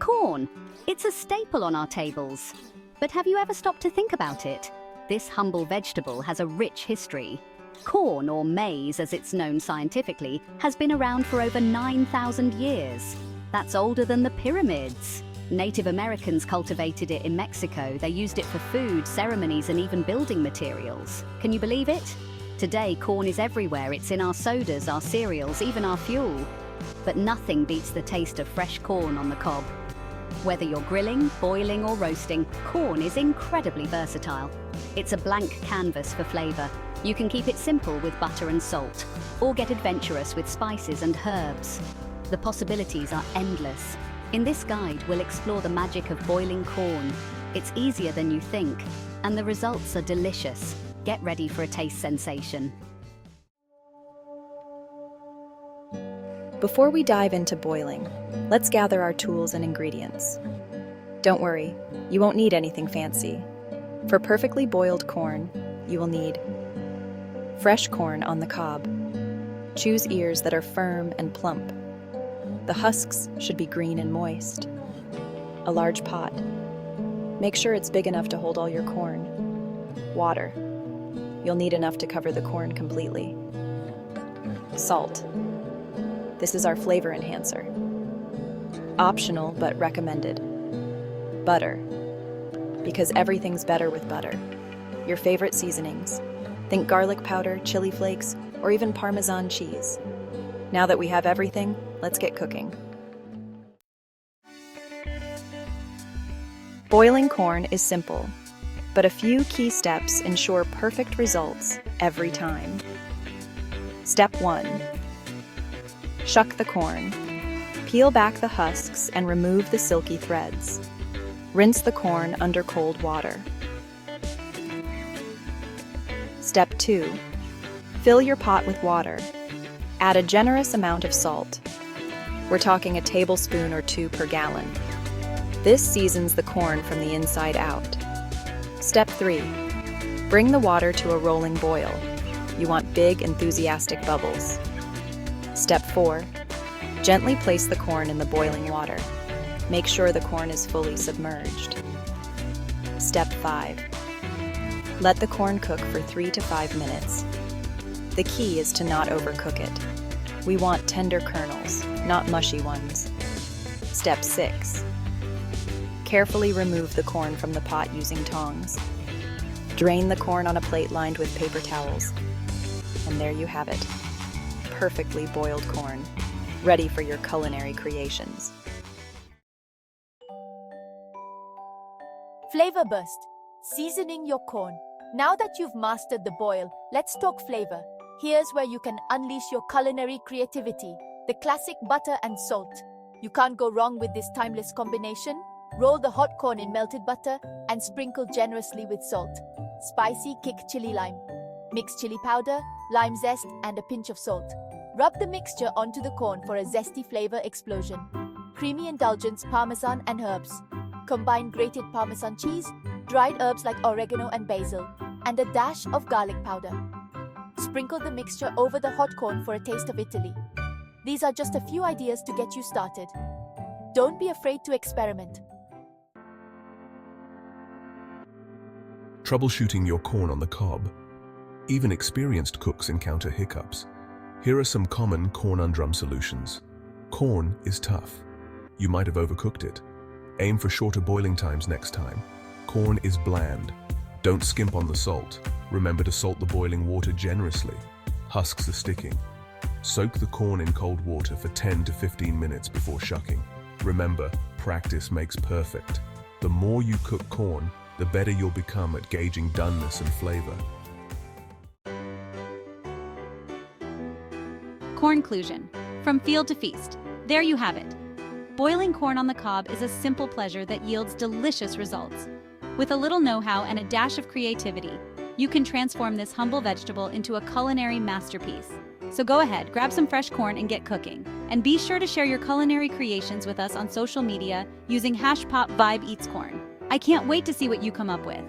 Corn. It's a staple on our tables. But have you ever stopped to think about it? This humble vegetable has a rich history. Corn, or maize as it's known scientifically, has been around for over 9,000 years. That's older than the pyramids. Native Americans cultivated it in Mexico. They used it for food, ceremonies, and even building materials. Can you believe it? Today, corn is everywhere. It's in our sodas, our cereals, even our fuel. But nothing beats the taste of fresh corn on the cob. Whether you're grilling, boiling, or roasting, corn is incredibly versatile. It's a blank canvas for flavor. You can keep it simple with butter and salt, or get adventurous with spices and herbs. The possibilities are endless. In this guide, we'll explore the magic of boiling corn. It's easier than you think, and the results are delicious. Get ready for a taste sensation. Before we dive into boiling, let's gather our tools and ingredients. Don't worry, you won't need anything fancy. For perfectly boiled corn, you will need fresh corn on the cob. Choose ears that are firm and plump. The husks should be green and moist. A large pot. Make sure it's big enough to hold all your corn. Water. You'll need enough to cover the corn completely. Salt. This is our flavor enhancer. Optional but recommended. Butter. Because everything's better with butter. Your favorite seasonings. Think garlic powder, chili flakes, or even Parmesan cheese. Now that we have everything, let's get cooking. Boiling corn is simple, but a few key steps ensure perfect results every time. Step 1. Shuck the corn. Peel back the husks and remove the silky threads. Rinse the corn under cold water. Step 2. Fill your pot with water. Add a generous amount of salt. We're talking a tablespoon or 2 per gallon. This seasons the corn from the inside out. Step 3. Bring the water to a rolling boil. You want big, enthusiastic bubbles. Step 4. Gently place the corn in the boiling water. Make sure the corn is fully submerged. Step 5. Let the corn cook for 3 to 5 minutes. The key is to not overcook it. We want tender kernels, not mushy ones. Step 6. Carefully remove the corn from the pot using tongs. Drain the corn on a plate lined with paper towels. And there you have it. Perfectly boiled corn, ready for your culinary creations. Flavor burst. Seasoning your corn. Now that you've mastered the boil, let's talk flavor. Here's where you can unleash your culinary creativity. The classic butter and salt. You can't go wrong with this timeless combination. Roll the hot corn in melted butter and sprinkle generously with salt. Spicy kick chili lime. Mix chili powder, lime zest, and a pinch of salt. Rub the mixture onto the corn for a zesty flavor explosion. Creamy indulgence, parmesan and herbs. Combine grated parmesan cheese, dried herbs like oregano and basil, and a dash of garlic powder. Sprinkle the mixture over the hot corn for a taste of Italy. These are just a few ideas to get you started. Don't be afraid to experiment. Troubleshooting your corn on the cob. Even experienced cooks encounter hiccups. Here are some common cornundrum solutions. Corn is tough. You might have overcooked it. Aim for shorter boiling times next time. Corn is bland. Don't skimp on the salt. Remember to salt the boiling water generously. Husks are sticking. Soak the corn in cold water for 10 to 15 minutes before shucking. Remember, practice makes perfect. The more you cook corn, the better you'll become at gauging doneness and flavor. Cornclusion. From field to feast. There you have it. Boiling corn on the cob is a simple pleasure that yields delicious results. With a little know-how and a dash of creativity, you can transform this humble vegetable into a culinary masterpiece. So go ahead, grab some fresh corn and get cooking. And be sure to share your culinary creations with us on social media using #PopVibeEatsCorn. I can't wait to see what you come up with.